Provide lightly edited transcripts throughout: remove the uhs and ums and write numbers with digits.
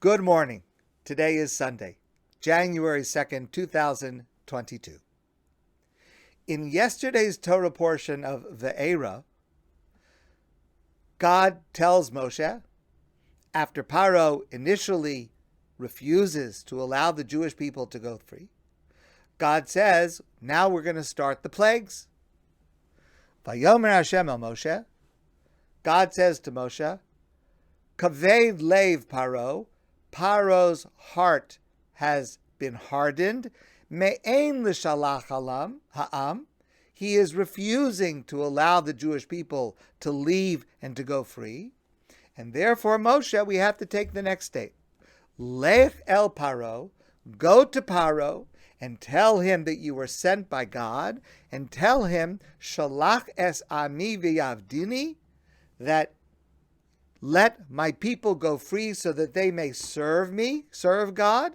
Good morning. Today is Sunday, January 2nd, 2022. In yesterday's Torah portion of Ve'era, God tells Moshe, after Paro initially refuses to allow the Jewish people to go free, God says, now we're going to start the plagues. Vayomer Hashem el Moshe, God says to Moshe, Kaved leiv Paro, Paro's heart has been hardened. Me'ein l'shalach ha'am. He is refusing to allow the Jewish people to leave and to go free. And therefore, Moshe, we have to take the next step. Lech el Paro, go to Paro and tell him that you were sent by God, and tell him, Shalach es ami v'yavdini, that let my people go free so that they may serve me, serve God.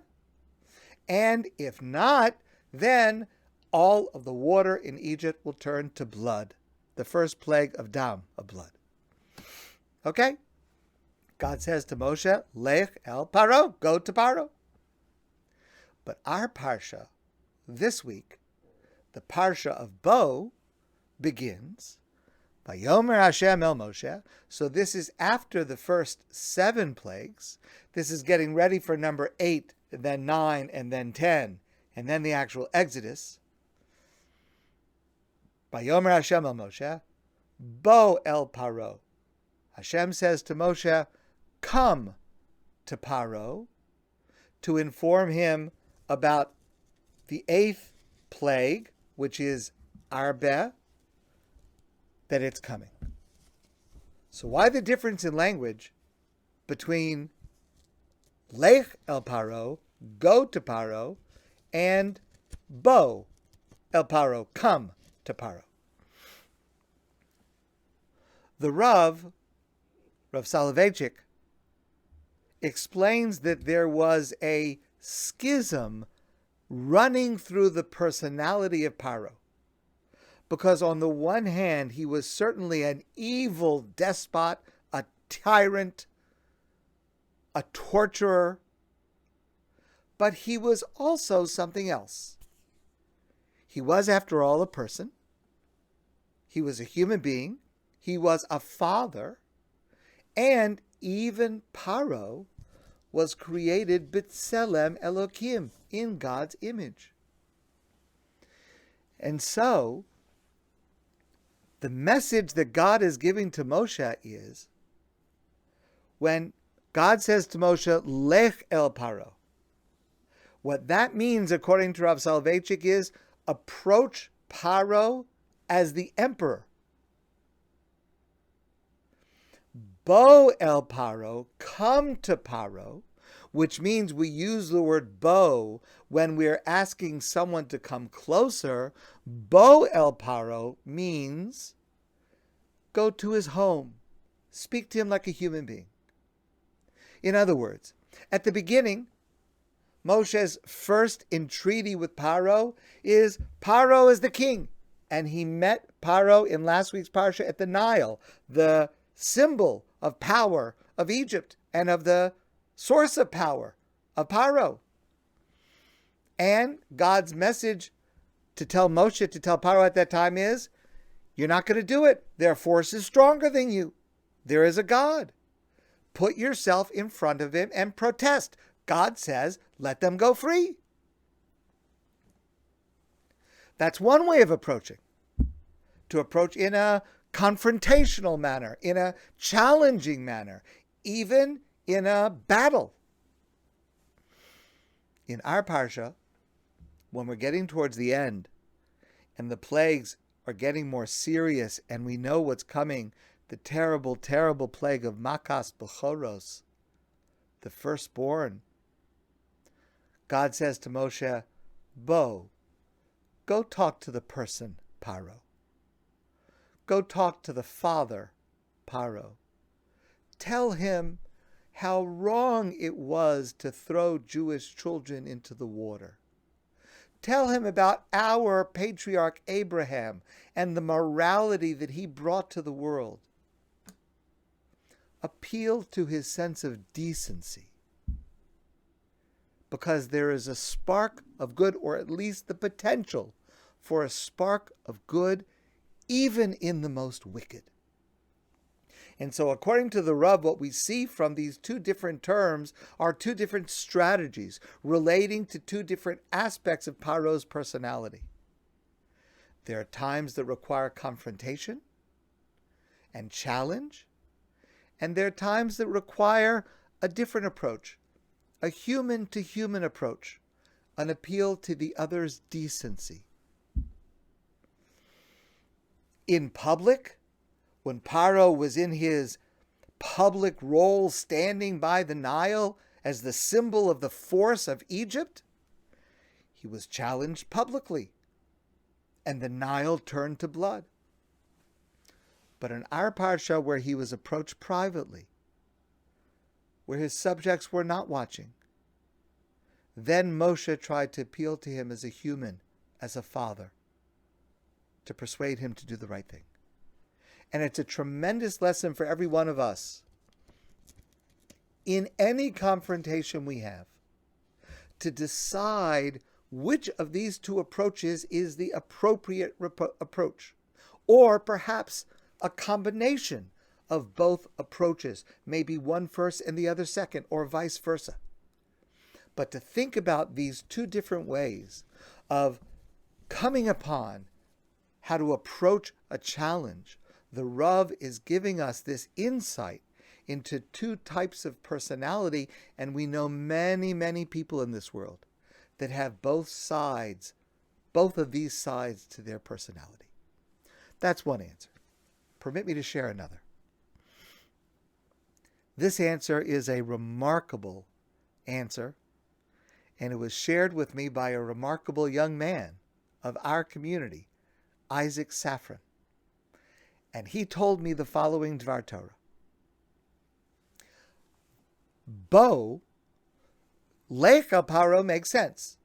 And if not, then all of the water in Egypt will turn to blood. The first plague of Dam, of blood. Okay? God says to Moshe, Lech el Paro, go to Paro. But our Parsha, this week, the Parsha of Bo, begins, Vayomer Hashem el Moshe. So this is after the first 7 plagues. This is getting ready for number 8, and then 9, and then 10, and then the actual Exodus. Vayomer Hashem el Moshe, Bo el Paro. Hashem says to Moshe, come to Paro to inform him about the 8th plague, which is Arbeh, that it's coming. So why the difference in language between Lech el Paro, go to Paro, and Bo el Paro, come to Paro? The Rav Soloveitchik, explains that there was a schism running through the personality of Paro. Because on the one hand, he was certainly an evil despot, a tyrant, a torturer, but he was also something else. He was, after all, a person. He was a human being. He was a father. And even Paro was created B'Tselem Elokim, in God's image. And so, the message that God is giving to Moshe is, when God says to Moshe, Lech el Paro, what that means, according to Rav Soloveitchik, is approach Paro as the emperor. Bo el Paro, come to Paro, which means we use the word bo when we're asking someone to come closer. Bo el Paro means go to his home. Speak to him like a human being. In other words, at the beginning, Moshe's first entreaty with Paro is the king. And he met Paro in last week's Parsha at the Nile, the symbol of power of Egypt and of the source of power of Paro. And God's message to tell Moshe, to tell Paro at that time is, you're not going to do it. Their force is stronger than you. There is a God. Put yourself in front of him and protest. God says, let them go free. That's one way of approaching. To approach in a confrontational manner, in a challenging manner, even in a battle. In our Parsha, when we're getting towards the end, and the plagues are getting more serious, and we know what's coming, the terrible, terrible plague of Makas Bechoros, the firstborn, God says to Moshe, Bo, go talk to the person, Paro. Go talk to the father, Paro. Tell him how wrong it was to throw Jewish children into the water. Tell him about our patriarch Abraham and the morality that he brought to the world. Appeal to his sense of decency. because there is a spark of good, or at least the potential for a spark of good, even in the most wicked. And so according to the Rav, what we see from these two different terms are two different strategies relating to two different aspects of Paro's personality. There are times that require confrontation and challenge, and there are times that require a different approach, a human-to-human approach, an appeal to the other's decency. In public, when Paro was in his public role standing by the Nile as the symbol of the force of Egypt, he was challenged publicly, and the Nile turned to blood. But in our parsha, where he was approached privately, where his subjects were not watching, then Moshe tried to appeal to him as a human, as a father, to persuade him to do the right thing. And it's a tremendous lesson for every one of us in any confrontation we have, to decide which of these two approaches is the appropriate approach, or perhaps a combination of both approaches, maybe one first and the other second, or vice versa. But to think about these two different ways of coming upon how to approach a challenge, the Rav is giving us this insight into two types of personality, and we know many, many people in this world that have both sides, both of these sides to their personality. That's one answer. Permit me to share another. This answer is a remarkable answer, and it was shared with me by a remarkable young man of our community, Isaac Safran. And he told me the following Dvar Torah. Bo, Lecha Paro makes sense.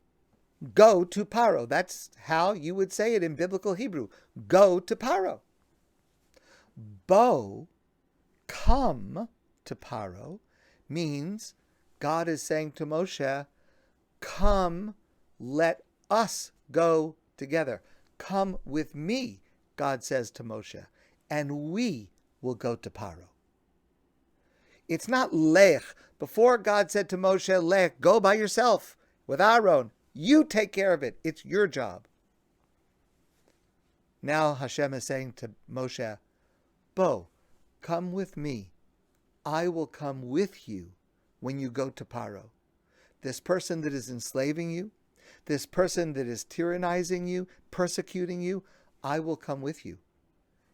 Go to Paro. That's how you would say it in biblical Hebrew. Go to Paro. Bo, come to Paro, means God is saying to Moshe, come, let us go together. Come with me, God says to Moshe, and we will go to Paro. It's not lech. Before God said to Moshe, lech, go by yourself with Aaron. You take care of it. It's your job. Now Hashem is saying to Moshe, Bo, come with me. I will come with you when you go to Paro. This person that is enslaving you, this person that is tyrannizing you, persecuting you, I will come with you,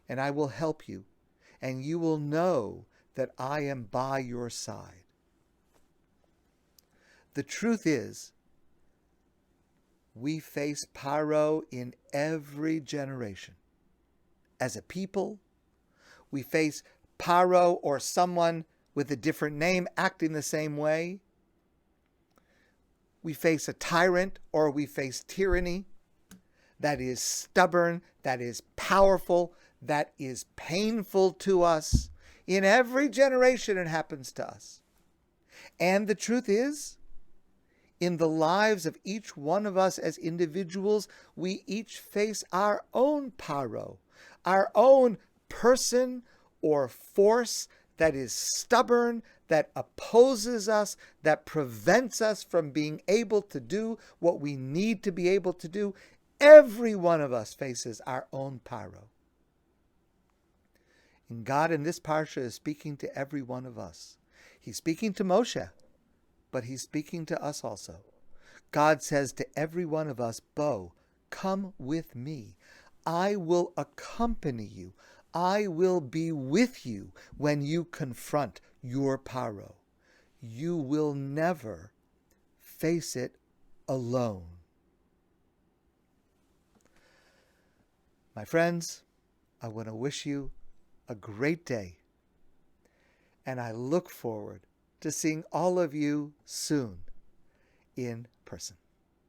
and I will help you, and you will know that I am by your side. The truth is, we face Paro in every generation. As a people, we face Paro or someone with a different name acting the same way. We face a tyrant or we face tyranny that is stubborn, that is powerful, that is painful to us. In every generation it happens to us. And the truth is, in the lives of each one of us as individuals, we each face our own Paro, our own person or force that is stubborn, that opposes us, that prevents us from being able to do what we need to be able to do. Every one of us faces our own Paro. And God in this parsha is speaking to every one of us. He's speaking to Moshe, but he's speaking to us also. God says to every one of us, Bo, come with me. I will accompany you. I will be with you when you confront your Paro. You will never face it alone. My friends, I want to wish you a great day, and I look forward to seeing all of you soon in person.